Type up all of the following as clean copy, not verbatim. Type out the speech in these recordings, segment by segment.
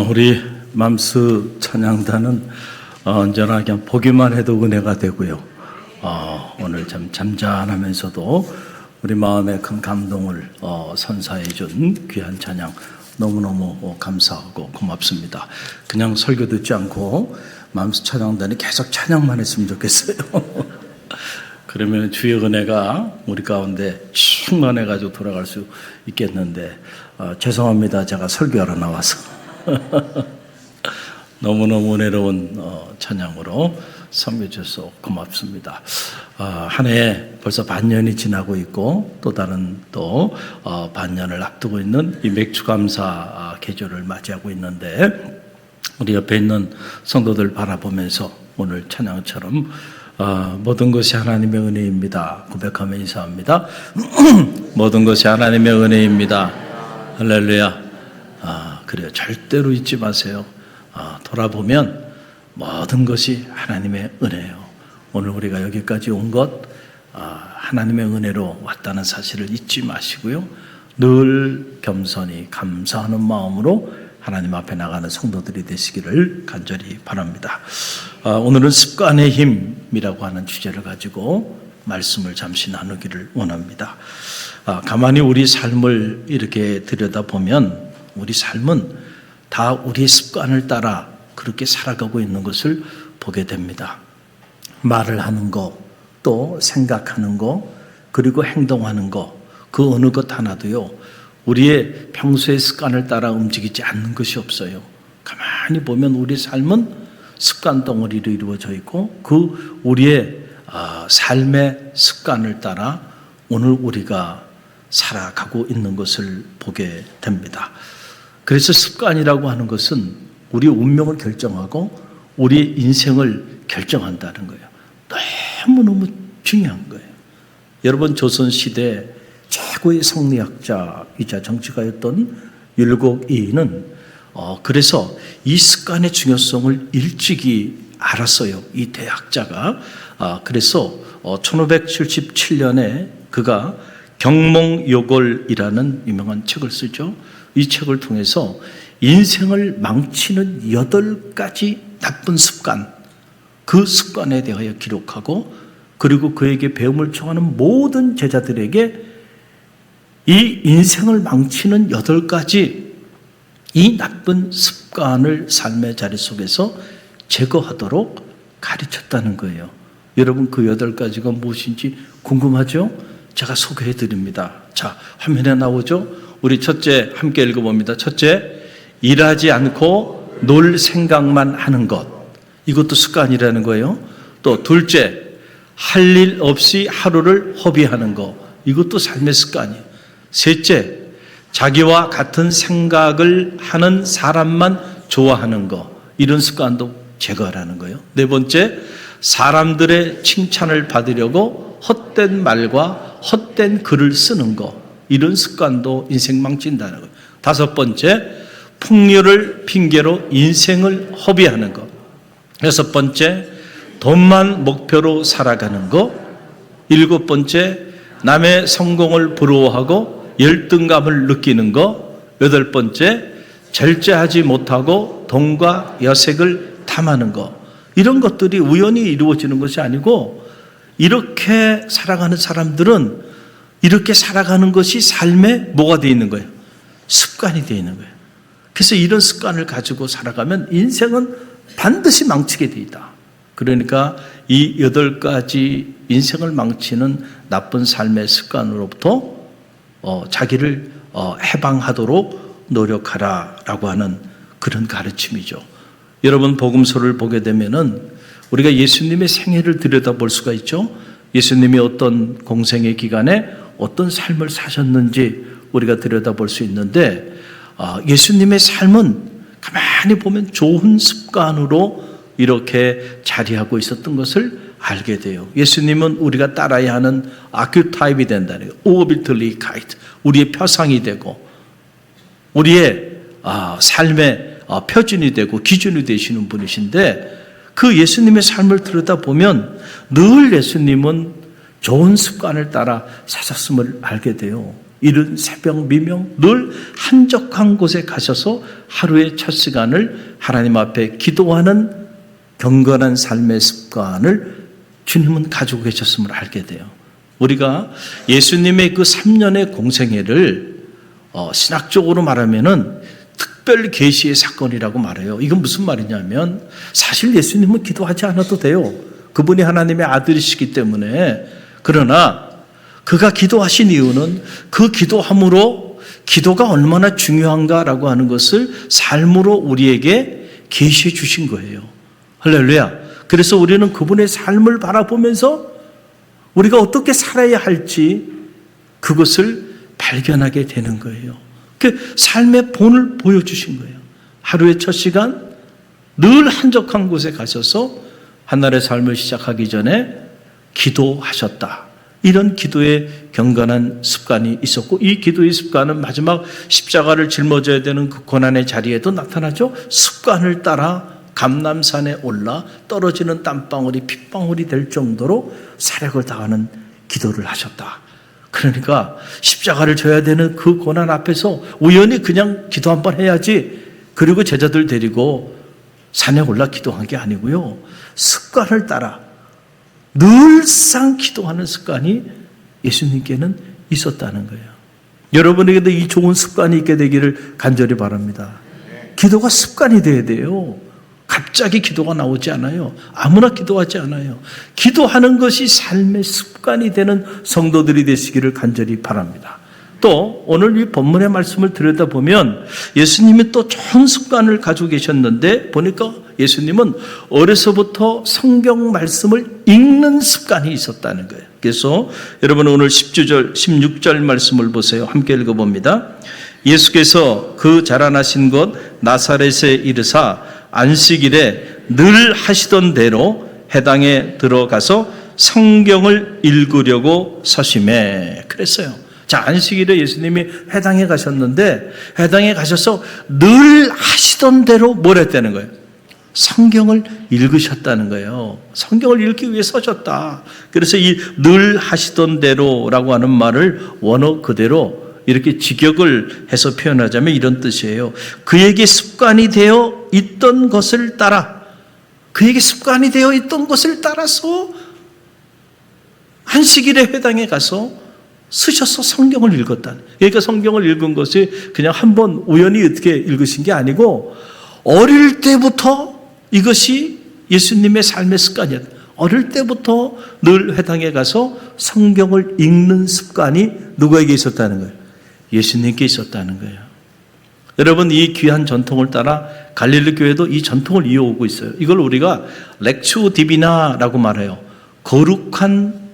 우리 맘스 찬양단은 언제나 그냥 보기만 해도 은혜가 되고요. 오늘 참 잠잠하면서도 우리 마음에 큰 감동을 선사해 준 귀한 찬양 너무너무 감사하고 고맙습니다. 그냥 설교 듣지 않고 맘스 찬양단이 계속 찬양만 했으면 좋겠어요. 그러면 주의 은혜가 우리 가운데 충만해가지고 돌아갈 수 있겠는데 죄송합니다. 제가 설교하러 나와서 너무너무 은혜로운 찬양으로 섬겨 주셔서 고맙습니다. 한 해 벌써 반년이 지나고 있고 또 다른 반년을 앞두고 있는 이 맥주감사 계절을 맞이하고 있는데 우리 옆에 있는 성도들 바라보면서 오늘 찬양처럼 모든 것이 하나님의 은혜입니다 고백하며 인사합니다. 모든 것이 하나님의 은혜입니다. 할렐루야. 그래요. 절대로 잊지 마세요. 돌아보면 모든 것이 하나님의 은혜예요. 오늘 우리가 여기까지 온 것 하나님의 은혜로 왔다는 사실을 잊지 마시고요. 늘 겸손히 감사하는 마음으로 하나님 앞에 나가는 성도들이 되시기를 간절히 바랍니다. 오늘은 습관의 힘이라고 하는 주제를 가지고 말씀을 잠시 나누기를 원합니다. 가만히 우리 삶을 이렇게 들여다보면 우리 삶은 다 우리의 습관을 따라 그렇게 살아가고 있는 것을 보게 됩니다. 말을 하는 거, 또 생각하는 거, 그리고 행동하는 거, 그 어느 것 하나도요, 우리의 평소의 습관을 따라 움직이지 않는 것이 없어요. 가만히 보면 우리 삶은 습관 덩어리로 이루어져 있고 그 우리의 삶의 습관을 따라 오늘 우리가 살아가고 있는 것을 보게 됩니다. 그래서 습관이라고 하는 것은 우리의 운명을 결정하고 우리의 인생을 결정한다는 거예요. 너무너무 중요한 거예요. 여러분, 조선시대 최고의 성리학자이자 정치가였던 율곡이인은 그래서 이 습관의 중요성을 일찍이 알았어요. 이 대학자가. 그래서 1577년에 그가 경몽요골이라는 유명한 책을 쓰죠. 이 책을 통해서 인생을 망치는 8가지 나쁜 습관, 그 습관에 대하여 기록하고 그리고 그에게 배움을 청하는 모든 제자들에게 이 인생을 망치는 8가지 이 나쁜 습관을 삶의 자리 속에서 제거하도록 가르쳤다는 거예요. 여러분, 그 8가지가 무엇인지 궁금하죠? 제가 소개해 드립니다. 자, 화면에 나오죠? 우리 첫째 함께 읽어봅니다. 첫째, 일하지 않고 놀 생각만 하는 것. 이것도 습관이라는 거예요. 또 둘째, 할 일 없이 하루를 허비하는 것. 이것도 삶의 습관이에요. 셋째, 자기와 같은 생각을 하는 사람만 좋아하는 것. 이런 습관도 제거하라는 거예요. 네 번째, 사람들의 칭찬을 받으려고 헛된 말과 헛된 글을 쓰는 것. 이런 습관도 인생 망친다는 거예요. 다섯 번째, 풍류를 핑계로 인생을 허비하는 것. 여섯 번째, 돈만 목표로 살아가는 것. 일곱 번째, 남의 성공을 부러워하고 열등감을 느끼는 것. 여덟 번째, 절제하지 못하고 돈과 여색을 탐하는 것. 이런 것들이 우연히 이루어지는 것이 아니고 이렇게 살아가는 사람들은 이렇게 살아가는 것이 삶에 뭐가 되어 있는 거예요? 습관이 되어 있는 거예요. 그래서 이런 습관을 가지고 살아가면 인생은 반드시 망치게 되어 있다. 그러니까 이 8가지 인생을 망치는 나쁜 삶의 습관으로부터 자기를 해방하도록 노력하라라고 하는 그런 가르침이죠. 여러분, 복음서를 보게 되면은 우리가 예수님의 생애를 들여다볼 수가 있죠. 예수님이 어떤 공생의 기간에 어떤 삶을 사셨는지 우리가 들여다볼 수 있는데 예수님의 삶은 가만히 보면 좋은 습관으로 이렇게 자리하고 있었던 것을 알게 돼요. 예수님은 우리가 따라야 하는 아큐타입이 된다는 거예요. 오비틀리카이트, 우리의 표상이 되고 우리의 삶의 표준이 되고 기준이 되시는 분이신데 그 예수님의 삶을 들여다보면 늘 예수님은 좋은 습관을 따라 사셨음을 알게 돼요. 이른 새벽 미명 늘 한적한 곳에 가셔서 하루의 첫 시간을 하나님 앞에 기도하는 경건한 삶의 습관을 주님은 가지고 계셨음을 알게 돼요. 우리가 예수님의 그 3년의 공생애를 신학적으로 말하면은 특별 계시의 사건이라고 말해요. 이건 무슨 말이냐면 사실 예수님은 기도하지 않아도 돼요. 그분이 하나님의 아들이시기 때문에. 그러나 그가 기도하신 이유는 그 기도함으로 기도가 얼마나 중요한가라고 하는 것을 삶으로 우리에게 계시해 주신 거예요. 할렐루야. 그래서 우리는 그분의 삶을 바라보면서 우리가 어떻게 살아야 할지 그것을 발견하게 되는 거예요. 그 삶의 본을 보여주신 거예요. 하루의 첫 시간 늘 한적한 곳에 가셔서 한날의 삶을 시작하기 전에 기도하셨다. 이런 기도의 경건한 습관이 있었고 이 기도의 습관은 마지막 십자가를 짊어져야 되는 그 고난의 자리에도 나타나죠. 습관을 따라 감람산에 올라 떨어지는 땀방울이 핏방울이 될 정도로 사력을 다하는 기도를 하셨다. 그러니까 십자가를 져야 되는 그 고난 앞에서 우연히 그냥 기도 한번 해야지 그리고 제자들 데리고 산에 올라 기도한 게 아니고요. 습관을 따라 늘상 기도하는 습관이 예수님께는 있었다는 거예요. 여러분에게도 이 좋은 습관이 있게 되기를 간절히 바랍니다. 기도가 습관이 돼야 돼요. 갑자기 기도가 나오지 않아요. 아무나 기도하지 않아요. 기도하는 것이 삶의 습관이 되는 성도들이 되시기를 간절히 바랍니다. 또 오늘 이 본문의 말씀을 들여다보면 예수님이 또 좋은 습관을 가지고 계셨는데 보니까 예수님은 어려서부터 성경 말씀을 읽는 습관이 있었다는 거예요. 그래서 여러분 오늘 16절 말씀을 보세요. 함께 읽어봅니다. 예수께서 그 자라나신 곳 나사렛에 이르사 안식일에 늘 하시던 대로 회당에 들어가서 성경을 읽으려고 서심해 그랬어요. 자, 안식일에 예수님이 회당에 가셨는데 회당에 가셔서 늘 하시던 대로 뭘 했다는 거예요? 성경을 읽으셨다는 거예요. 성경을 읽기 위해 서셨다. 그래서 이 늘 하시던 대로라고 하는 말을 원어 그대로 이렇게 직역을 해서 표현하자면 이런 뜻이에요. 그에게 습관이 되어 있던 것을 따라 그에게 습관이 되어 있던 것을 따라서 안식일에 회당에 가서 쓰셔서 성경을 읽었다. 그러니까 성경을 읽은 것이 그냥 한번 우연히 어떻게 읽으신 게 아니고 어릴 때부터 이것이 예수님의 삶의 습관이었다. 어릴 때부터 늘 회당에 가서 성경을 읽는 습관이 누구에게 있었다는 거예요? 예수님께 있었다는 거예요. 여러분 이 귀한 전통을 따라 갈릴리 교회도 이 전통을 이어오고 있어요. 이걸 우리가 렉추 디비나라고 말해요. 거룩한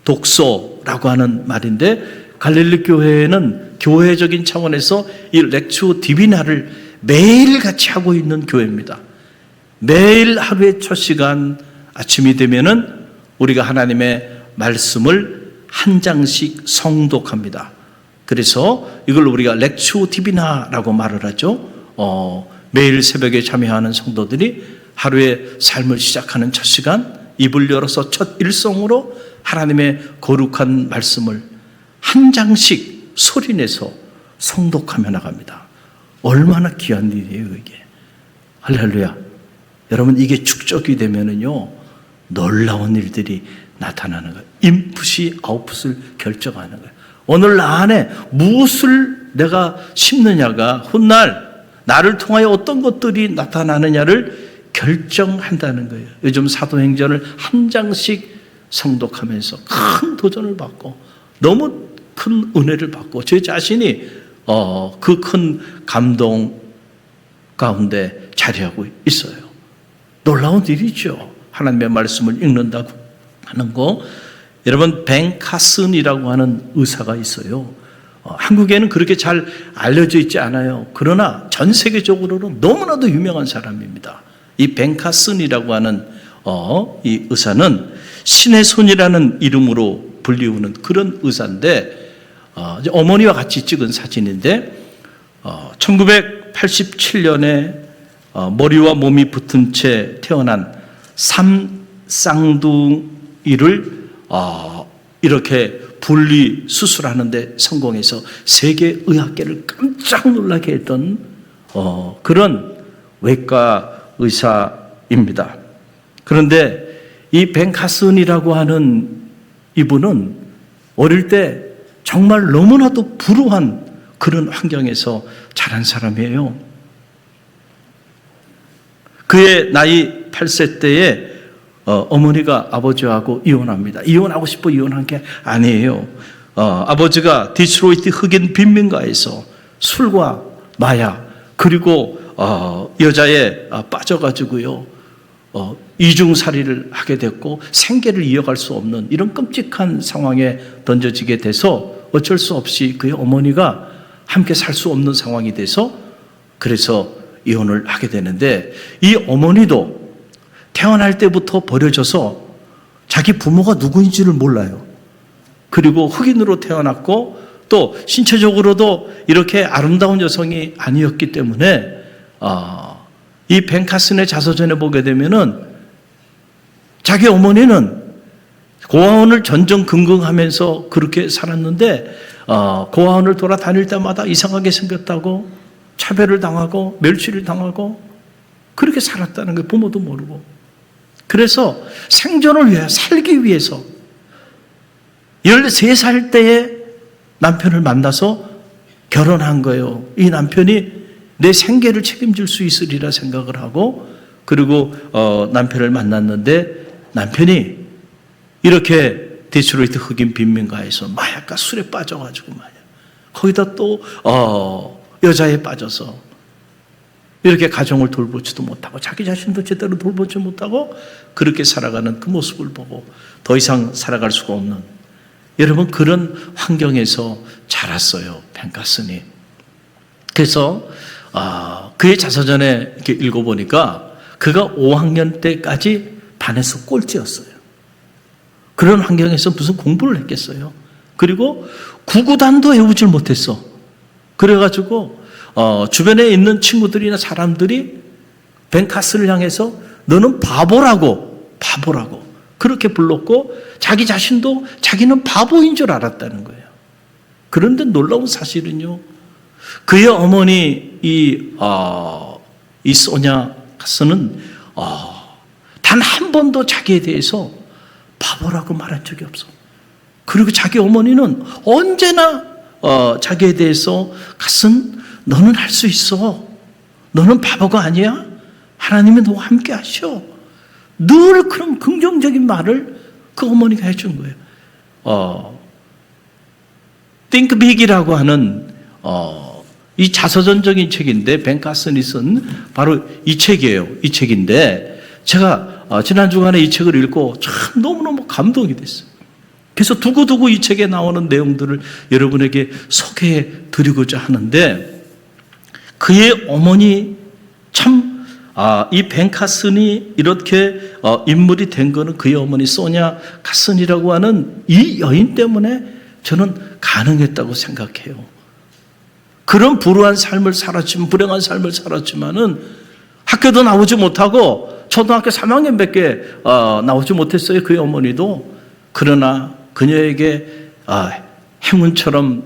독서라고 하는 말인데 갈릴리 교회는 교회적인 차원에서 이 렉추 디비나를 매일 같이 하고 있는 교회입니다. 매일 하루의 첫 시간 아침이 되면은 우리가 하나님의 말씀을 한 장씩 성독합니다. 그래서 이걸 우리가 렉추 디비나라고 말을 하죠. 매일 새벽에 참여하는 성도들이 하루의 삶을 시작하는 첫 시간 입을 열어서 첫 일성으로 하나님의 거룩한 말씀을 한 장씩 소리내서 성독하며 나갑니다. 얼마나 귀한 일이에요 이게. 할렐루야. 여러분 이게 축적이 되면은요 놀라운 일들이 나타나는 거예요. 인풋이 아웃풋을 결정하는 거예요. 오늘 나 안에 무엇을 내가 심느냐가 훗날 나를 통하여 어떤 것들이 나타나느냐를 결정한다는 거예요. 요즘 사도행전을 한 장씩 성독하면서 큰 도전을 받고 너무 큰 은혜를 받고 제 자신이 그 큰 감동 가운데 자리하고 있어요. 놀라운 일이죠. 하나님의 말씀을 읽는다고 하는 거. 여러분 벤 카슨이라고 하는 의사가 있어요. 한국에는 그렇게 잘 알려져 있지 않아요. 그러나 전 세계적으로는 너무나도 유명한 사람입니다. 이 벤 카슨이라고 하는 이 의사는 신의 손이라는 이름으로 불리우는 그런 의사인데 어머니와 같이 찍은 사진인데 1987년에 머리와 몸이 붙은 채 태어난 3쌍둥이를 이렇게 분리 수술하는데 성공해서 세계 의학계를 깜짝 놀라게 했던 그런 외과 의사입니다. 그런데 이 벤 카슨이라고 하는 이분은 어릴 때 정말 너무나도 불우한 그런 환경에서 자란 사람이에요. 그의 나이 8세 때에 어머니가 아버지하고 이혼합니다. 이혼하고 싶어 이혼한 게 아니에요. 아버지가 디트로이트 흑인 빈민가에서 술과 마약 그리고 여자에 빠져가지고요 이중살이를 하게 됐고 생계를 이어갈 수 없는 이런 끔찍한 상황에 던져지게 돼서 어쩔 수 없이 그의 어머니가 함께 살 수 없는 상황이 돼서 그래서 이혼을 하게 되는데 이 어머니도 태어날 때부터 버려져서 자기 부모가 누구인지를 몰라요. 그리고 흑인으로 태어났고 또 신체적으로도 이렇게 아름다운 여성이 아니었기 때문에 이 벤 카슨의 자서전에 보게 되면은 자기 어머니는 고아원을 전전긍긍하면서 그렇게 살았는데 고아원을 돌아다닐 때마다 이상하게 생겼다고 차별을 당하고 멸치를 당하고 그렇게 살았다는 걸 부모도 모르고 그래서 생존을 위해 살기 위해서 13살 때에 남편을 만나서 결혼한 거예요. 이 남편이 내 생계를 책임질 수 있으리라 생각을 하고 그리고 남편을 만났는데 남편이 이렇게 디트로이트 흑인 빈민가에서 마약과 술에 빠져가지고 말이야. 거기다 또 여자에 빠져서 이렇게 가정을 돌보지도 못하고 자기 자신도 제대로 돌보지 못하고 그렇게 살아가는 그 모습을 보고 더 이상 살아갈 수가 없는 여러분 그런 환경에서 자랐어요. 벤 카슨이. 그래서 그의 자서전에 이렇게 읽어보니까 그가 5학년 때까지 반에서 꼴찌였어요. 그런 환경에서 무슨 공부를 했겠어요. 그리고 구구단도 외우질 못했어. 그래가지고 주변에 있는 친구들이나 사람들이 벤 카슨을 향해서 너는 바보라고 그렇게 불렀고 자기 자신도 자기는 바보인 줄 알았다는 거예요. 그런데 놀라운 사실은요. 그의 어머니 이 소냐 카슨은 단 한 번도 자기에 대해서 바보라고 말한 적이 없어. 그리고 자기 어머니는 언제나 자기에 대해서 카슨 너는 할 수 있어. 너는 바보가 아니야. 하나님이 너와 함께 하셔. 늘 그런 긍정적인 말을 그 어머니가 해준 거예요. Think Big이라고 하는 이 자서전적인 책인데 벤 카슨이 쓴 바로 이 책이에요. 이 책인데 제가 지난 주간에 이 책을 읽고 참 너무너무 감동이 됐어요. 그래서 두고두고 이 책에 나오는 내용들을 여러분에게 소개해 드리고자 하는데 그의 어머니 참 이 벤 카슨이 이렇게 인물이 된 거는 그의 어머니 소냐 카슨이라고 하는 이 여인 때문에 저는 가능했다고 생각해요. 그런 불우한 삶을 살았지만 불행한 삶을 살았지만은 학교도 나오지 못하고 초등학교 3학년밖에 나오지 못했어요. 그의 어머니도. 그러나 그녀에게 행운처럼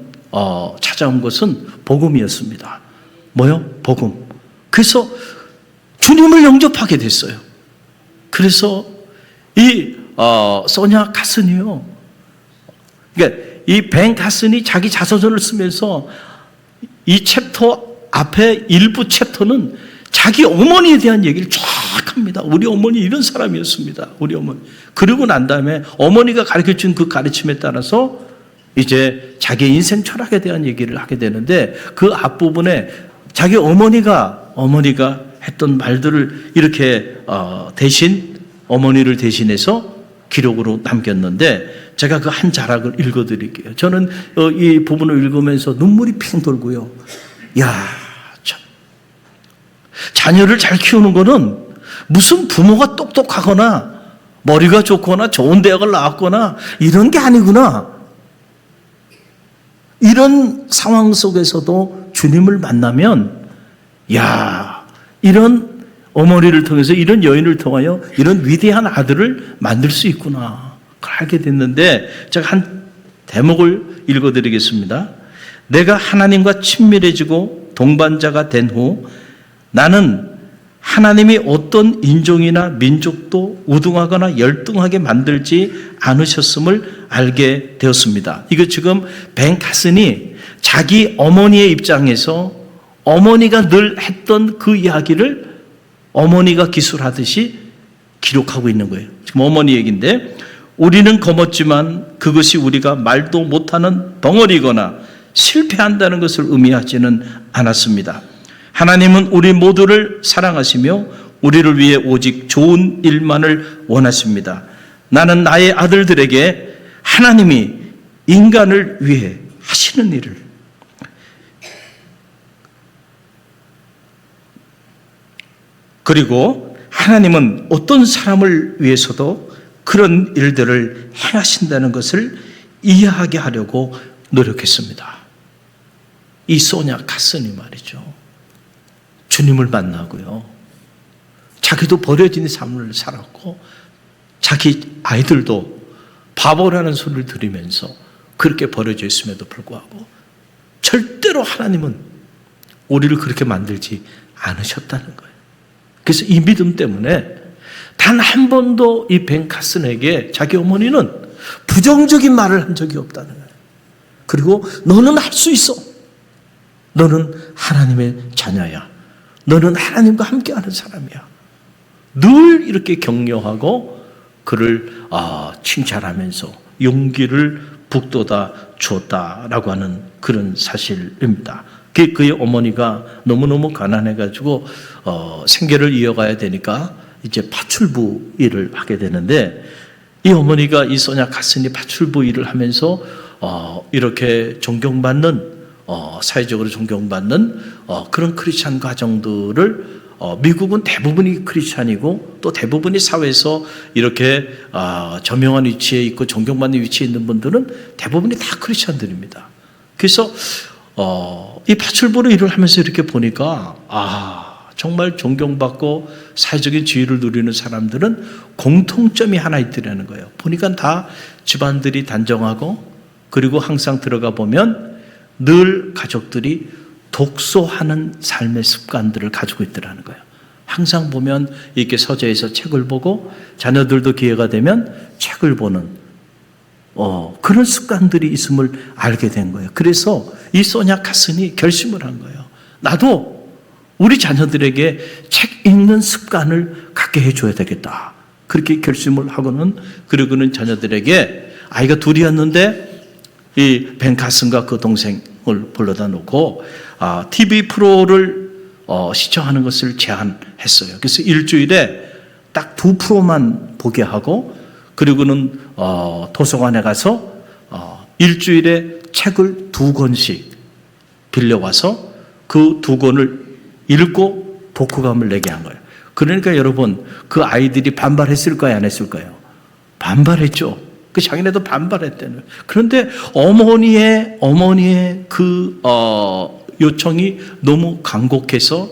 찾아온 것은 복음이었습니다. 뭐요? 복음. 그래서 주님을 영접하게 됐어요. 그래서 이 소냐 카슨이요. 그러니까 이 벤 카슨이 자기 자서전을 쓰면서 이 챕터 앞에 일부 챕터는 자기 어머니에 대한 얘기를 쫙 합니다. 우리 어머니 이런 사람이었습니다. 우리 어머니. 그러고 난 다음에 어머니가 가르쳐준 그 가르침에 따라서 이제 자기 인생 철학에 대한 얘기를 하게 되는데 그 앞부분에 자기 어머니가 했던 말들을 이렇게 대신 어머니를 대신해서 기록으로 남겼는데 제가 그 한 자락을 읽어드릴게요. 저는 이 부분을 읽으면서 눈물이 핑 돌고요. 야, 참. 자녀를 잘 키우는 거는 무슨 부모가 똑똑하거나 머리가 좋거나 좋은 대학을 나왔거나 이런 게 아니구나. 이런 상황 속에서도 주님을 만나면 야, 이런 어머니를 통해서 이런 여인을 통하여 이런 위대한 아들을 만들 수 있구나. 그걸 알게 됐는데 제가 한 대목을 읽어드리겠습니다. 내가 하나님과 친밀해지고 동반자가 된 후 나는 하나님이 어떤 인종이나 민족도 우등하거나 열등하게 만들지 않으셨음을 알게 되었습니다. 이거 지금 벤 카슨이 자기 어머니의 입장에서 어머니가 늘 했던 그 이야기를 어머니가 기술하듯이 기록하고 있는 거예요. 지금 어머니 얘기인데, 우리는 검었지만 그것이 우리가 말도 못하는 덩어리거나 실패한다는 것을 의미하지는 않았습니다. 하나님은 우리 모두를 사랑하시며 우리를 위해 오직 좋은 일만을 원하십니다. 나는 나의 아들들에게 하나님이 인간을 위해 하시는 일을, 그리고 하나님은 어떤 사람을 위해서도 그런 일들을 행하신다는 것을 이해하게 하려고 노력했습니다. 이 소냐 카슨이 말이죠, 주님을 만나고요, 자기도 버려진 삶을 살았고 자기 아이들도 바보라는 소리를 들으면서 그렇게 버려져 있음에도 불구하고 절대로 하나님은 우리를 그렇게 만들지 않으셨다는 거예요. 그래서 이 믿음 때문에 단 한 번도 이 벤 카슨에게 자기 어머니는 부정적인 말을 한 적이 없다는 거예요. 그리고 너는 할 수 있어. 너는 하나님의 자녀야. 너는 하나님과 함께하는 사람이야. 늘 이렇게 격려하고 그를 칭찬하면서 용기를 북돋아 주었다라고 하는 그런 사실입니다. 그의 어머니가 너무너무 가난해가지고 생계를 이어가야 되니까 이제 파출부 일을 하게 되는데, 이 어머니가 이 소냐 카슨이 파출부 일을 하면서 이렇게 존경받는 사회적으로 존경받는 그런 크리스찬 가정들을, 미국은 대부분이 크리스찬이고 또 대부분이 사회에서 이렇게 저명한 위치에 있고 존경받는 위치에 있는 분들은 대부분이 다 크리스찬들입니다. 그래서 이 파출부로 일을 하면서 이렇게 보니까 정말 존경받고 사회적인 지위를 누리는 사람들은 공통점이 하나 있더라는 거예요. 보니까 다 집안들이 단정하고, 그리고 항상 들어가 보면 늘 가족들이 독서하는 삶의 습관들을 가지고 있더라는 거예요. 항상 보면 이렇게 서재에서 책을 보고 자녀들도 기회가 되면 책을 보는 그런 습관들이 있음을 알게 된 거예요. 그래서 이 소냐 카슨이 결심을 한 거예요. 나도 우리 자녀들에게 책 읽는 습관을 갖게 해줘야 되겠다. 그렇게 결심을 하고는, 그리고는 자녀들에게, 아이가 둘이었는데 이 벤 카슨과 그 동생을 불러다 놓고 TV 프로를 시청하는 것을 제안했어요. 그래서 일주일에 딱 2%만 보게 하고, 그리고는 도서관에 가서 일주일에 책을 2권씩 빌려와서 그 2권을 읽고 독후감을 내게 한 거예요. 그러니까 여러분, 그 아이들이 반발했을까요, 안 했을까요? 반발했죠. 그 자기네도 반발했다는 거예요. 그런데 어머니의 그 요청이 너무 간곡해서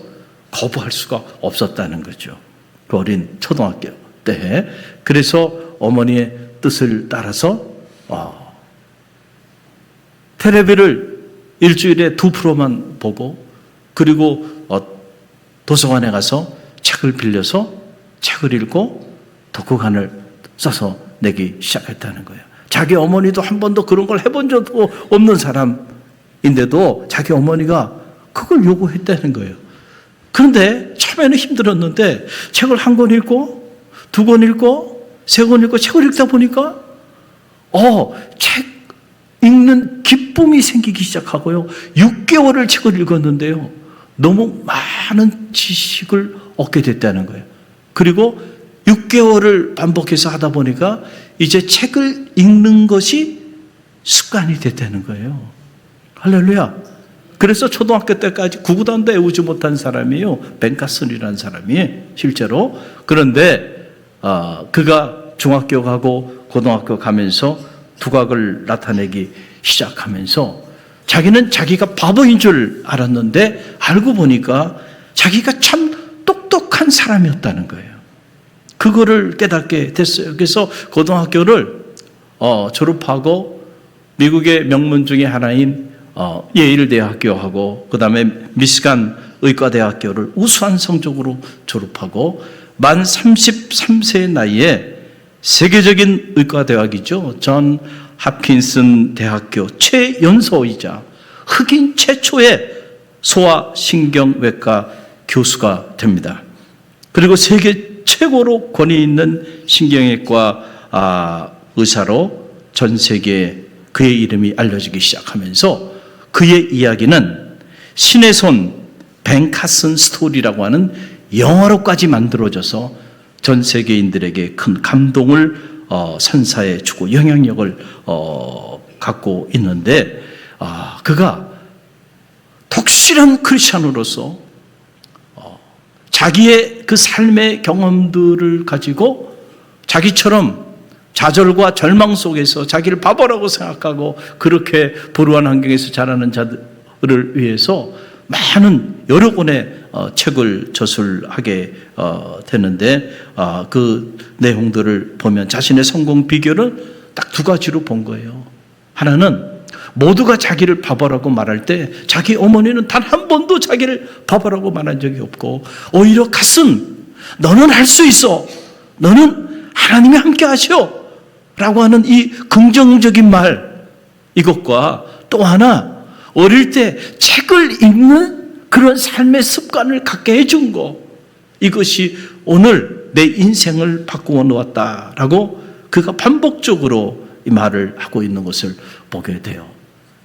거부할 수가 없었다는 거죠. 그 어린 초등학교 때. 그래서 어머니의 뜻을 따라서 텔레비를 일주일에 2%만 보고, 그리고 도서관에 가서 책을 빌려서 책을 읽고 독후감을 써서 내기 시작했다는 거예요. 자기 어머니도 한 번도 그런 걸 해본 적도 없는 사람인데도 자기 어머니가 그걸 요구했다는 거예요. 그런데 처음에는 힘들었는데 책을 1권 읽고 2권 읽고 3권 읽고 책을 읽다 보니까 책 읽는 기쁨이 생기기 시작하고요. 6개월을 책을 읽었는데요, 너무 많은 지식을 얻게 됐다는 거예요. 그리고 6개월을 반복해서 하다 보니까 이제 책을 읽는 것이 습관이 됐다는 거예요. 할렐루야. 그래서 초등학교 때까지 구구단도 외우지 못한 사람이에요. 벤 카슨이라는 사람이 실제로. 그런데 그가 중학교 가고 고등학교 가면서 두각을 나타내기 시작하면서 자기는 자기가 바보인 줄 알았는데 알고 보니까 자기가 참 똑똑한 사람이었다는 거예요. 그거를 깨닫게 됐어요. 그래서 고등학교를 졸업하고 미국의 명문 중에 하나인 예일 대학교하고 그 다음에 미시간 의과대학교를 우수한 성적으로 졸업하고 만 33세의 나이에 세계적인 의과대학이죠. 존 홉킨슨 대학교 최연소이자 흑인 최초의 소아신경외과 교수가 됩니다. 그리고 세계 최고로 권위 있는 신경외과 의사로 전 세계에 그의 이름이 알려지기 시작하면서 그의 이야기는 신의 손 벤 카슨 스토리라고 하는 영화로까지 만들어져서 전 세계인들에게 큰 감동을 선사해 주고 영향력을 갖고 있는데, 그가 독실한 크리스천으로서 자기의 그 삶의 경험들을 가지고 자기처럼 좌절과 절망 속에서 자기를 바보라고 생각하고 그렇게 불우한 환경에서 자라는 자들을 위해서 많은 여러 권의 책을 저술하게 되는데, 그 내용들을 보면 자신의 성공 비결은 딱 두 가지로 본 거예요. 하나는 모두가 자기를 바보라고 말할 때 자기 어머니는 단 한 번도 자기를 바보라고 말한 적이 없고, 오히려 가슴, 너는 할 수 있어, 너는 하나님이 함께 하셔 라고 하는 이 긍정적인 말, 이것과 또 하나 어릴 때 책을 읽는 그런 삶의 습관을 갖게 해준 거, 이것이 오늘 내 인생을 바꾸어 놓았다라고 그가 반복적으로 이 말을 하고 있는 것을 보게 돼요.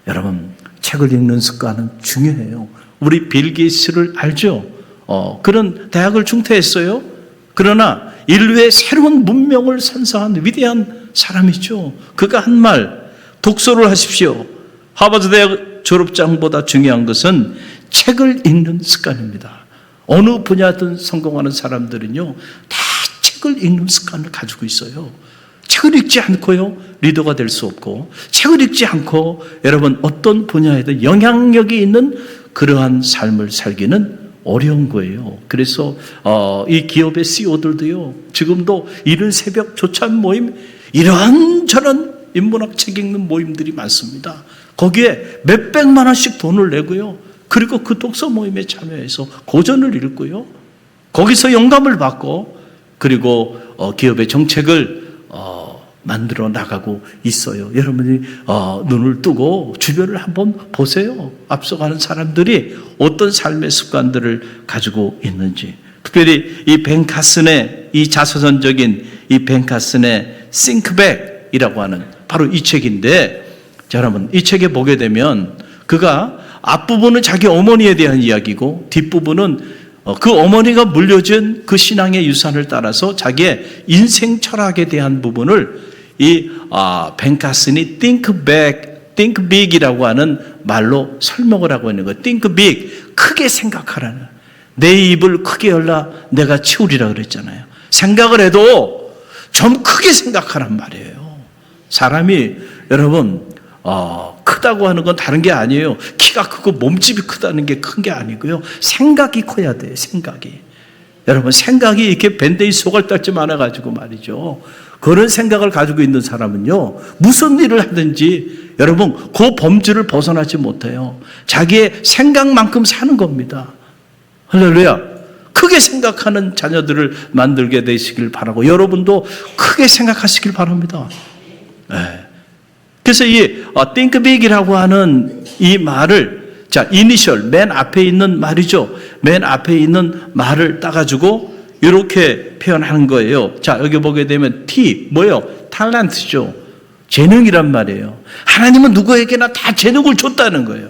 여러분, 책을 읽는 습관은 중요해요. 우리 빌 게이츠를 알죠? 그런 대학을 중퇴했어요. 그러나 인류의 새로운 문명을 선사한 위대한 사람이죠. 그가 한 말, 독서를 하십시오. 하버드 대학 졸업장보다 중요한 것은 책을 읽는 습관입니다. 어느 분야든 성공하는 사람들은요, 다 책을 읽는 습관을 가지고 있어요. 책을 읽지 않고요, 리더가 될 수 없고, 책을 읽지 않고 여러분 어떤 분야에든 영향력이 있는 그러한 삶을 살기는 어려운 거예요. 그래서 이 기업의 CEO들도요, 지금도 이른 새벽 조찬 모임, 이런저런 인문학 책 읽는 모임들이 많습니다. 거기에 몇백만 원씩 돈을 내고요, 그리고 그 독서 모임에 참여해서 고전을 읽고요, 거기서 영감을 받고, 그리고 기업의 정책을 만들어 나가고 있어요. 여러분이 눈을 뜨고 주변을 한번 보세요. 앞서가는 사람들이 어떤 삶의 습관들을 가지고 있는지. 특별히 이 벤 카슨의 이 자서전적인 이 벤 카슨의 Think Back이라고 하는 바로 이 책인데, 자, 여러분 이 책에 보게 되면 그가 앞부분은 자기 어머니에 대한 이야기고 뒷부분은 그 어머니가 물려준 그 신앙의 유산을 따라서 자기의 인생 철학에 대한 부분을 이 벤 카슨이 Think Back, Think Big이라고 하는 말로 설명을 하고 있는 거예요. Think Big, 크게 생각하라는. 내 입을 크게 열라 내가 치우리라 그랬잖아요. 생각을 해도 좀 크게 생각하란 말이에요. 사람이 여러분 크다고 하는 건 다른 게 아니에요. 키가 크고 몸집이 크다는 게 큰 게 아니고요, 생각이 커야 돼요. 생각이. 여러분, 생각이 이렇게 밴드의 소갈딱지 많아가지고 말이죠, 그런 생각을 가지고 있는 사람은요, 무슨 일을 하든지 여러분 그 범주를 벗어나지 못해요. 자기의 생각만큼 사는 겁니다. 할렐루야. 크게 생각하는 자녀들을 만들게 되시길 바라고, 여러분도 크게 생각하시길 바랍니다. 네. 그래서 이 think big이라고 하는 이 말을, 자, 이니셜, 맨 앞에 있는 말이죠. 맨 앞에 있는 말을 따가지고 이렇게 표현하는 거예요. 자, 여기 보게 되면 T, 뭐예요? 탤런트죠. 재능이란 말이에요. 하나님은 누구에게나 다 재능을 줬다는 거예요.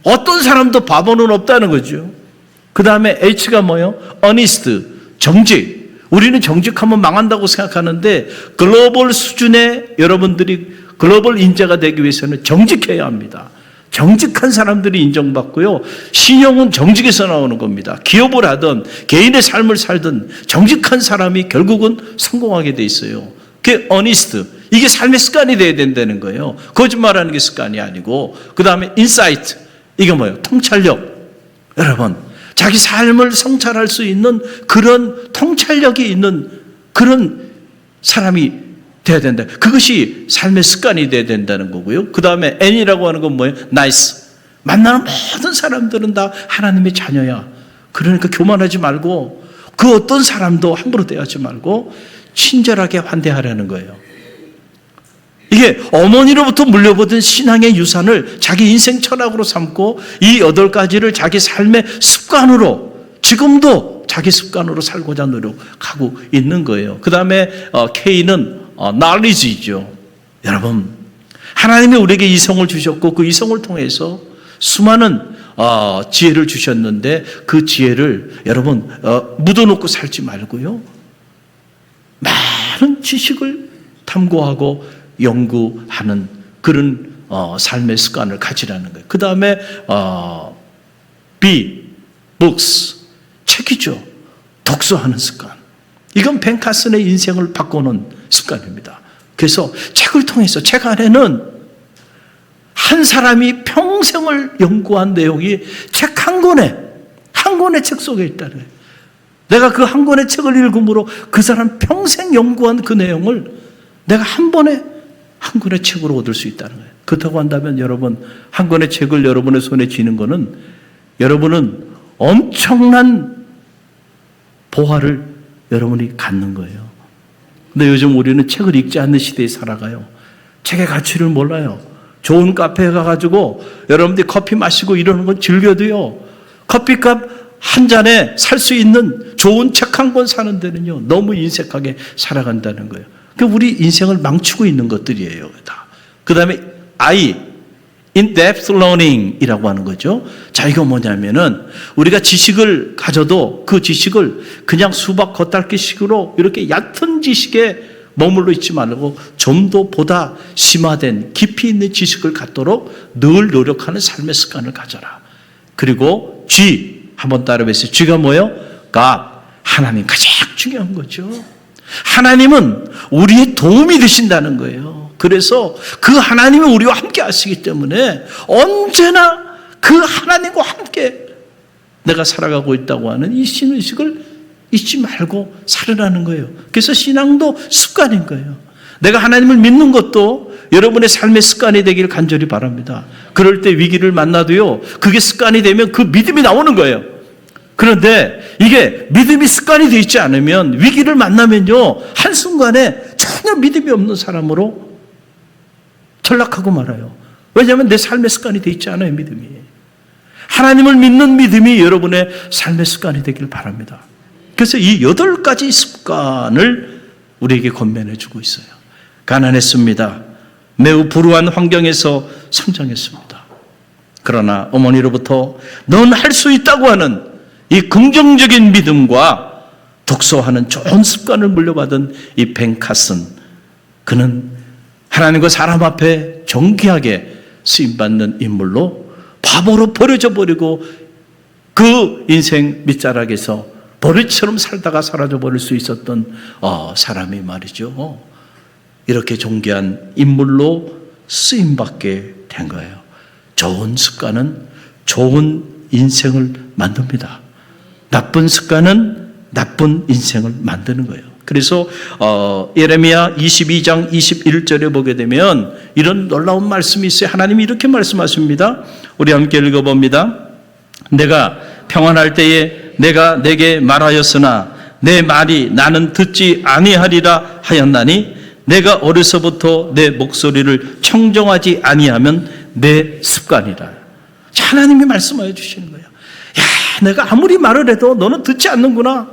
어떤 사람도 바보는 없다는 거죠. 그 다음에 H가 뭐예요? honest, 정직. 우리는 정직하면 망한다고 생각하는데 글로벌 수준의 여러분들이 글로벌 인재가 되기 위해서는 정직해야 합니다. 정직한 사람들이 인정받고요, 신용은 정직에서 나오는 겁니다. 기업을 하든 개인의 삶을 살든 정직한 사람이 결국은 성공하게 돼 있어요. 그게 honest, 이게 삶의 습관이 돼야 된다는 거예요. 거짓말하는 게 습관이 아니고. 그 다음에 insight, 이게 뭐예요? 통찰력. 여러분, 자기 삶을 성찰할 수 있는 그런 통찰력이 있는 그런 사람이 돼야 된다. 그것이 삶의 습관이 돼야 된다는 거고요. 그 다음에 N이라고 하는 건 뭐예요? 나이스. 만나는 모든 사람들은 다 하나님의 자녀야. 그러니까 교만하지 말고 그 어떤 사람도 함부로 대하지 말고 친절하게 환대하라는 거예요. 이게 어머니로부터 물려받은 신앙의 유산을 자기 인생 철학으로 삼고 이 8가지를 자기 삶의 습관으로 지금도 자기 습관으로 살고자 노력하고 있는 거예요. 그 다음에 K는 knowledge이죠. 여러분, 하나님이 우리에게 이성을 주셨고 그 이성을 통해서 수많은 지혜를 주셨는데 그 지혜를 여러분 묻어놓고 살지 말고요. 많은 지식을 탐구하고 연구하는 그런 삶의 습관을 가지라는 거예요. 그 다음에 B, books, 책이죠. 독서하는 습관. 이건 벤 카슨의 인생을 바꾸는 습관입니다. 그래서 책을 통해서 책 안에는 한 사람이 평생을 연구한 내용이 책 한 권의 책 속에 있다는 거예요. 내가 그 한 권의 책을 읽음으로 그 사람 평생 연구한 그 내용을 내가 한 권의 책으로 얻을 수 있다는 거예요. 그렇다고 한다면 여러분, 한 권의 책을 여러분의 손에 쥐는 거는 여러분은 엄청난 보화를 여러분이 갖는 거예요. 근데 요즘 우리는 책을 읽지 않는 시대에 살아가요. 책의 가치를 몰라요. 좋은 카페에 가가지고 여러분들이 커피 마시고 이러는 건 즐겨도요. 커피값 한 잔에 살 수 있는 좋은 책 한 권 사는 데는요. 너무 인색하게 살아간다는 거예요. 그러니까 우리 인생을 망치고 있는 것들이에요. 다. 그 다음에 I, in-depth learning이라고 하는 거죠. 자, 이거 뭐냐면은 우리가 지식을 가져도 그 지식을 그냥 수박 겉핥기식으로 이렇게 얕은 지식에 머물러 있지 말고 좀 더 보다 심화된 깊이 있는 지식을 갖도록 늘 노력하는 삶의 습관을 가져라. 그리고 G, 한번 따라해보세요. G가 뭐예요? God, 하나님 가장 중요한 거죠. 하나님은 우리의 도움이 되신다는 거예요. 그래서 그 하나님은 우리와 함께 하시기 때문에 언제나 그 하나님과 함께 내가 살아가고 있다고 하는 이 신의식을 잊지 말고 살으라는 거예요. 그래서 신앙도 습관인 거예요. 내가 하나님을 믿는 것도 여러분의 삶의 습관이 되기를 간절히 바랍니다. 그럴 때 위기를 만나도요, 그게 습관이 되면 그 믿음이 나오는 거예요. 그런데 이게 믿음이 습관이 되어 있지 않으면 위기를 만나면요, 한순간에 전혀 믿음이 없는 사람으로 전락하고 말아요. 왜냐하면 내 삶의 습관이 되어 있지 않아요, 믿음이. 하나님을 믿는 믿음이 여러분의 삶의 습관이 되길 바랍니다. 그래서 이 8가지 습관을 우리에게 권면해 주고 있어요. 가난했습니다. 매우 불우한 환경에서 성장했습니다. 그러나 어머니로부터 넌 할 수 있다고 하는 이 긍정적인 믿음과 독서하는 좋은 습관을 물려받은 이 벤 카슨, 그는 하나님과 사람 앞에 정귀하게 쓰임받는 인물로 바보로 버려져 버리고 그 인생 밑자락에서 버릇처럼 살다가 사라져 버릴 수 있었던 사람이 말이죠. 이렇게 존귀한 인물로 쓰임받게 된 거예요. 좋은 습관은 좋은 인생을 만듭니다. 나쁜 습관은 나쁜 인생을 만드는 거예요. 그래서 예레미야 22장 21절에 보게 되면 이런 놀라운 말씀이 있어요. 하나님이 이렇게 말씀하십니다. 우리 함께 읽어봅니다. 내가 평안할 때에 내가 내게 말하였으나 내 말이 나는 듣지 아니하리라 하였나니 내가 어려서부터 내 목소리를 청정하지 아니하면 내 습관이라. 하나님이 말씀하여 주시는 거예요. 야, 내가 아무리 말을 해도 너는 듣지 않는구나.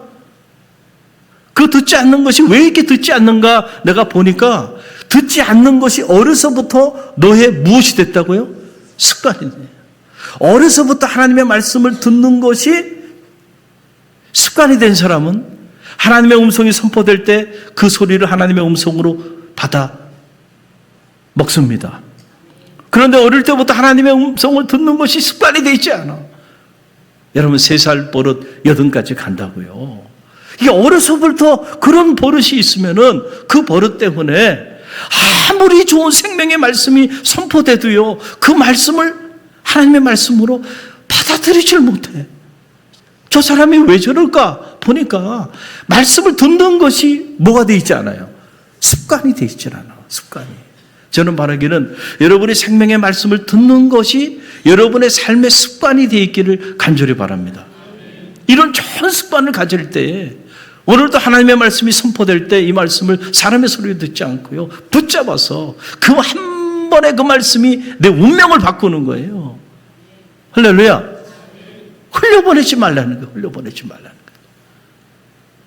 그 듣지 않는 것이 왜 이렇게 듣지 않는가 내가 보니까 듣지 않는 것이 어려서부터 너의 무엇이 됐다고요? 습관이네. 어려서부터 하나님의 말씀을 듣는 것이 습관이 된 사람은 하나님의 음성이 선포될 때 그 소리를 하나님의 음성으로 받아 먹습니다. 그런데 어릴 때부터 하나님의 음성을 듣는 것이 습관이 되어 있지 않아. 여러분 3살 버릇 8까지 간다고요. 이게 어려서부터 그런 버릇이 있으면은 그 버릇 때문에 아무리 좋은 생명의 말씀이 선포돼도요, 그 말씀을 하나님의 말씀으로 받아들이질 못해. 저 사람이 왜 저럴까 보니까 말씀을 듣는 것이 뭐가 되어 있지 않아요. 습관이 되어 있질 않아. 습관이. 저는 바라기는 여러분이 생명의 말씀을 듣는 것이 여러분의 삶의 습관이 되어 있기를 간절히 바랍니다. 이런 좋은 습관을 가질 때 오늘도 하나님의 말씀이 선포될 때 이 말씀을 사람의 소리를 듣지 않고요, 붙잡아서 그 한 번의 그 말씀이 내 운명을 바꾸는 거예요. 할렐루야. 흘려보내지 말라는 거예요. 흘려보내지 말라는 거예요.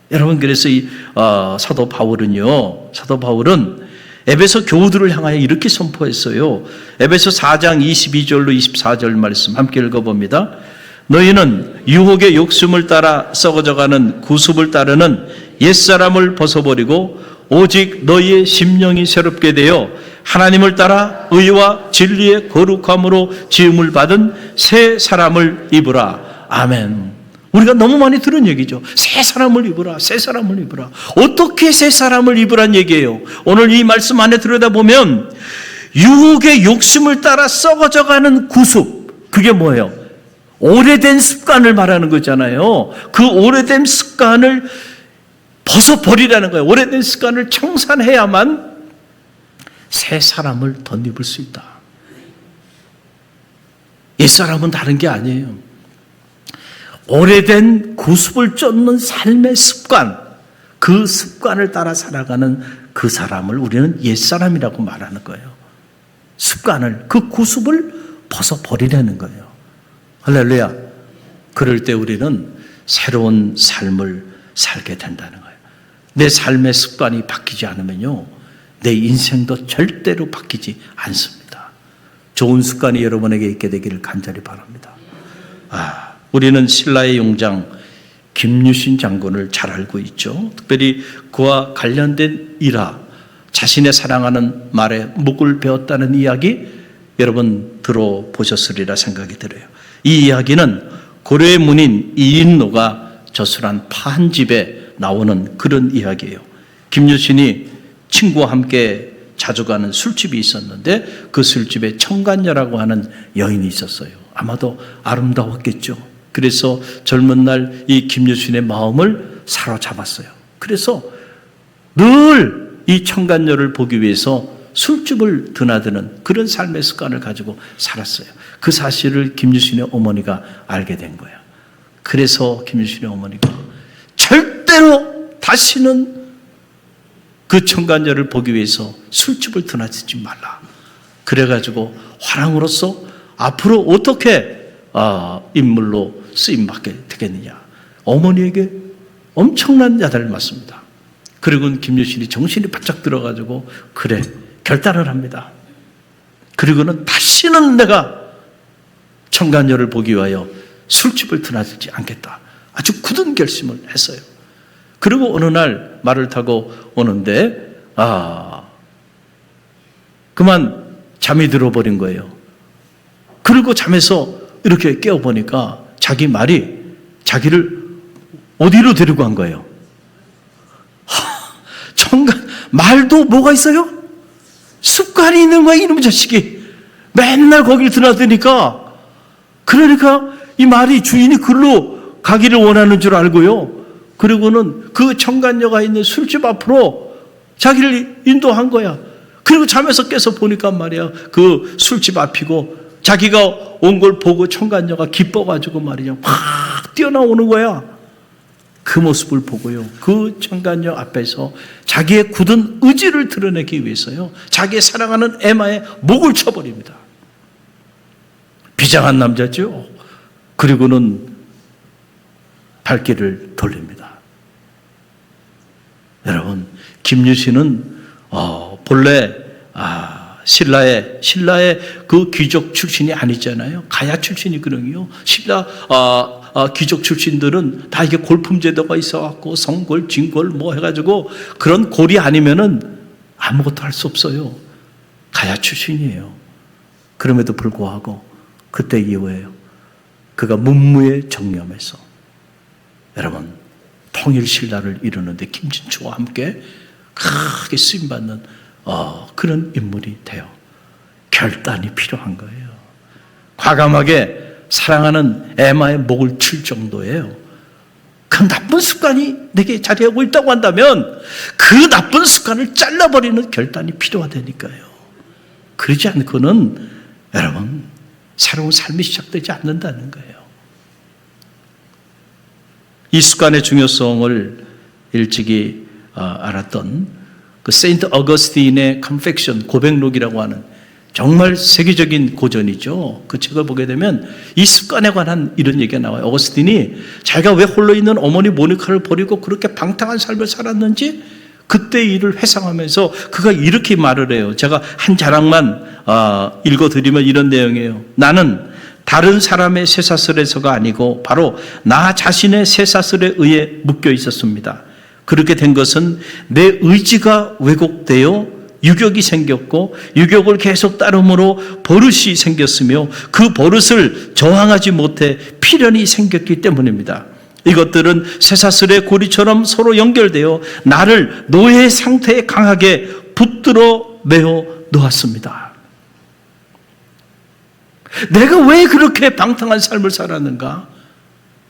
여러분, 그래서 이 사도 바울은 에베소 교우들을 향하여 이렇게 선포했어요. 에베소 4장 22절로 24절 말씀 함께 읽어봅니다. 너희는 유혹의 욕심을 따라 썩어져가는 구습을 따르는 옛사람을 벗어버리고 오직 너희의 심령이 새롭게 되어 하나님을 따라 의와 진리의 거룩함으로 지음을 받은 새 사람을 입으라. 아멘. 우리가 너무 많이 들은 얘기죠. 새 사람을 입으라. 새 사람을 입으라. 어떻게 새 사람을 입으란 얘기예요? 오늘 이 말씀 안에 들여다보면 유혹의 욕심을 따라 썩어져가는 구습, 그게 뭐예요? 오래된 습관을 말하는 거잖아요. 그 오래된 습관을 벗어버리라는 거예요. 오래된 습관을 청산해야만 새 사람을 덧입을 수 있다. 옛사람은 다른 게 아니에요. 오래된 구습을 쫓는 삶의 습관, 그 습관을 따라 살아가는 그 사람을 우리는 옛사람이라고 말하는 거예요. 습관을, 그 구습을 벗어버리라는 거예요. 할렐루야. 그럴 때 우리는 새로운 삶을 살게 된다는 거예요. 내 삶의 습관이 바뀌지 않으면요, 내 인생도 절대로 바뀌지 않습니다. 좋은 습관이 여러분에게 있게 되기를 간절히 바랍니다. 우리는 신라의 용장 김유신 장군을 잘 알고 있죠. 특별히 그와 관련된 일화, 자신의 사랑하는 말에 목을 베었다는 이야기 여러분 들어보셨으리라 생각이 들어요. 이 이야기는 고려의 문인 이인노가 저술한 파한집에 나오는 그런 이야기예요. 김유신이 친구와 함께 자주 가는 술집이 있었는데 그 술집에 청간녀라고 하는 여인이 있었어요. 아마도 아름다웠겠죠. 그래서 젊은 날 이 김유신의 마음을 사로잡았어요. 그래서 늘 이 청간녀를 보기 위해서 술집을 드나드는 그런 삶의 습관을 가지고 살았어요. 그 사실을 김유신의 어머니가 알게 된 거예요. 그래서 김유신의 어머니가 절대로 다시는 그 청간녀를 보기 위해서 술집을 드나들지 말라. 그래가지고 화랑으로서 앞으로 어떻게 인물로 쓰임받게 되겠느냐. 어머니에게 엄청난 야단을 맞습니다. 그리고는 김유신이 정신이 바짝 들어가지고 그래, 결단을 합니다. 그리고는 다시는 내가 청간녀를 보기 위하여 술집을 드나들지 않겠다. 아주 굳은 결심을 했어요. 그리고 어느 날 말을 타고 오는데 그만 잠이 들어버린 거예요. 그리고 잠에서 이렇게 깨어보니까 자기 말이 자기를 어디로 데리고 간 거예요? 말도 뭐가 있어요? 습관이 있는 거야, 이놈의 자식이. 맨날 거기를 드나드니까, 그러니까 이 말이 주인이 글로 가기를 원하는 줄 알고요. 그리고는 그 청간녀가 있는 술집 앞으로 자기를 인도한 거야. 그리고 잠에서 깨서 보니까 말이야, 그 술집 앞이고 자기가 온 걸 보고 청간녀가 기뻐가지고 말이야, 확 뛰어나오는 거야. 그 모습을 보고요, 그 청간녀 앞에서 자기의 굳은 의지를 드러내기 위해서요, 자기의 사랑하는 에마의 목을 쳐버립니다. 비장한 남자죠. 그리고는 발길을 돌립니다. 여러분, 김유신은 본래 신라의 그 귀족 출신이 아니잖아요. 가야 출신이거든요. 신라 귀족 출신들은 다 이게 골품제도가 있어갖고 성골, 진골 뭐 해가지고 그런 골이 아니면은 아무것도 할 수 없어요. 가야 출신이에요. 그럼에도 불구하고 그때 이후에요, 그가 문무에 정념해서 여러분 통일신라를 이루는데 김진초와 함께 크게 쓰임받는 그런 인물이 돼요. 결단이 필요한 거예요. 과감하게 사랑하는 에마의 목을 칠 정도예요. 그 나쁜 습관이 내게 자리하고 있다고 한다면 그 나쁜 습관을 잘라버리는 결단이 필요하다니까요. 그러지 않고는 여러분 새로운 삶이 시작되지 않는다는 거예요. 이 습관의 중요성을 일찍이 알았던 그 세인트 어거스틴의 컨펙션 고백록이라고 하는 정말 세계적인 고전이죠. 그 책을 보게 되면 이 습관에 관한 이런 얘기가 나와요. 어거스틴이 자기가 왜 홀로 있는 어머니 모니카를 버리고 그렇게 방탕한 삶을 살았는지 그때 일을 회상하면서 그가 이렇게 말을 해요. 제가 한 자락만 읽어드리면 이런 내용이에요. 나는 다른 사람의 쇠사슬에서가 아니고 바로 나 자신의 쇠사슬에 의해 묶여 있었습니다. 그렇게 된 것은 내 의지가 왜곡되어 유격이 생겼고 유격을 계속 따름으로 버릇이 생겼으며 그 버릇을 저항하지 못해 필연이 생겼기 때문입니다. 이것들은 쇠사슬의 고리처럼 서로 연결되어 나를 노예 상태에 강하게 붙들어 매어 놓았습니다. 내가 왜 그렇게 방탕한 삶을 살았는가?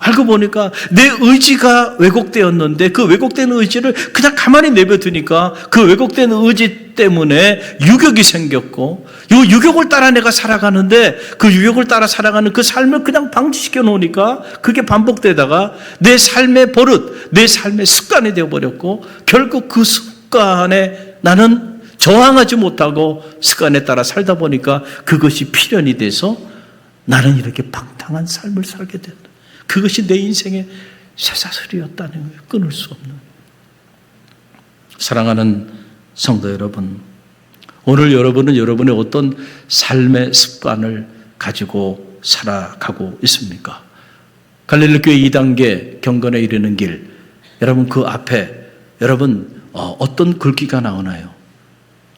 알고 보니까 내 의지가 왜곡되었는데 그 왜곡된 의지를 그냥 가만히 내버두니까 그 왜곡된 의지 때문에 유격이 생겼고 이 유격을 따라 내가 살아가는데 그 유격을 따라 살아가는 그 삶을 그냥 방치시켜 놓으니까 그게 반복되다가 내 삶의 버릇, 내 삶의 습관이 되어버렸고 결국 그 습관에 나는 저항하지 못하고 습관에 따라 살다 보니까 그것이 필연이 돼서 나는 이렇게 방탕한 삶을 살게 된다. 그것이 내 인생의 쇠사슬이었다는 거예요. 끊을 수 없는. 사랑하는 성도 여러분, 오늘 여러분은 여러분의 어떤 삶의 습관을 가지고 살아가고 있습니까? 갈릴리 교회 2단계 경건에 이르는 길, 여러분 그 앞에 여러분 어떤 글귀가 나오나요?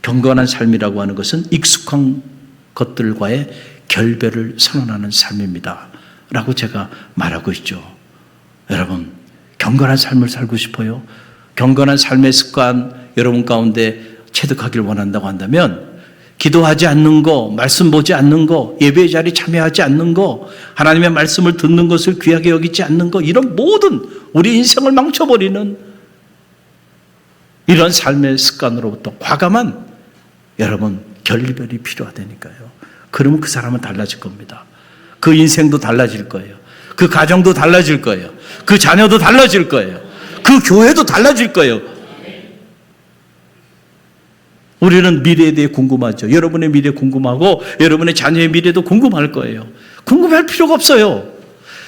경건한 삶이라고 하는 것은 익숙한 것들과의 결별을 선언하는 삶입니다. 라고 제가 말하고 있죠. 여러분, 경건한 삶을 살고 싶어요? 경건한 삶의 습관 여러분 가운데 체득하길 원한다고 한다면 기도하지 않는 거, 말씀 보지 않는 거, 예배의 자리에 참여하지 않는 거, 하나님의 말씀을 듣는 것을 귀하게 여기지 않는 거, 이런 모든 우리 인생을 망쳐버리는 이런 삶의 습관으로부터 과감한 여러분 결별이 필요하다니까요. 그러면 그 사람은 달라질 겁니다. 그 인생도 달라질 거예요. 그 가정도 달라질 거예요. 그 자녀도 달라질 거예요. 그 교회도 달라질 거예요. 우리는 미래에 대해 궁금하죠. 여러분의 미래 궁금하고 여러분의 자녀의 미래도 궁금할 거예요. 궁금할 필요가 없어요.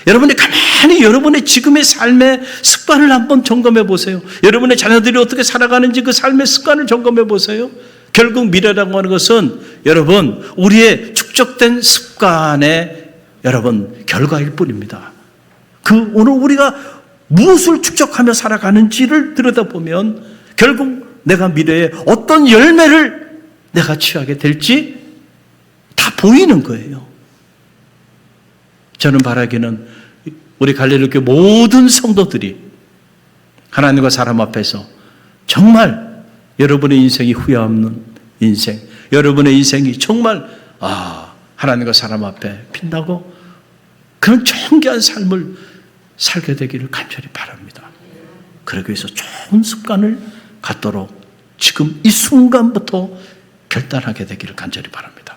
여러분이 가만히 여러분의 지금의 삶의 습관을 한번 점검해 보세요. 여러분의 자녀들이 어떻게 살아가는지 그 삶의 습관을 점검해 보세요. 결국 미래라고 하는 것은 여러분 우리의 축적된 습관의 여러분 결과일 뿐입니다. 오늘 우리가 무엇을 축적하며 살아가는지를 들여다보면 결국 내가 미래에 어떤 열매를 내가 취하게 될지 다 보이는 거예요. 저는 바라기는 우리 갈릴리 교회 모든 성도들이 하나님과 사람 앞에서 정말 여러분의 인생이 후회 없는 인생, 여러분의 인생이 정말 하나님과 사람 앞에 빛나고 그런 존귀한 삶을 살게 되기를 간절히 바랍니다. 그러기 위해서 좋은 습관을 갖도록 지금 이 순간부터 결단하게 되기를 간절히 바랍니다.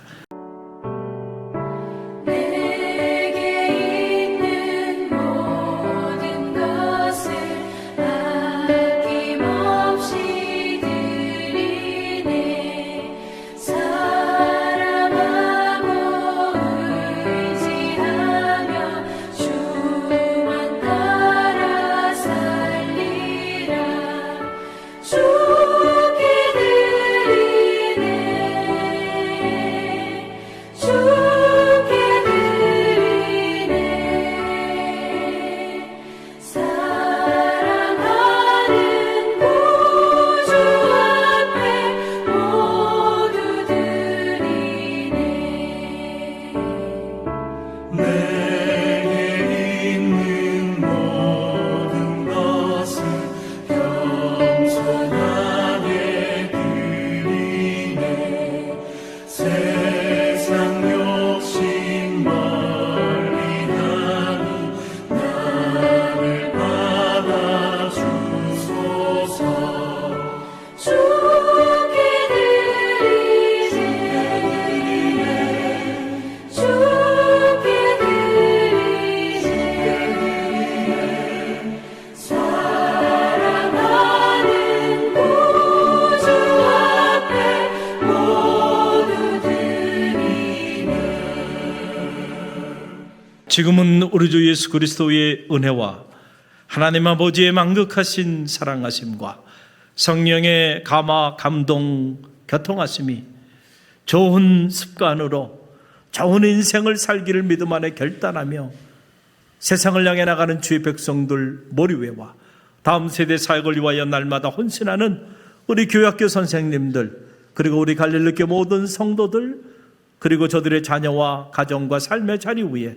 지금은 우리 주 예수 그리스도의 은혜와 하나님 아버지의 만극하신 사랑하심과 성령의 감화, 감동, 교통하심이 좋은 습관으로 좋은 인생을 살기를 믿음 안에 결단하며 세상을 향해 나가는 주의 백성들 머리 위와 다음 세대 사역을 위하여 날마다 헌신하는 우리 교회학교 선생님들, 그리고 우리 갈릴리교 모든 성도들, 그리고 저들의 자녀와 가정과 삶의 자리 위에,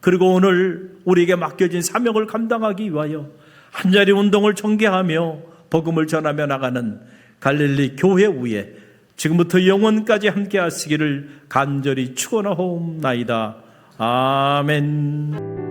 그리고 오늘 우리에게 맡겨진 사명을 감당하기 위하여 한자리 운동을 전개하며 복음을 전하며 나가는 갈릴리 교회 위에 지금부터 영원까지 함께 하시기를 간절히 축원하옵나이다. 아멘.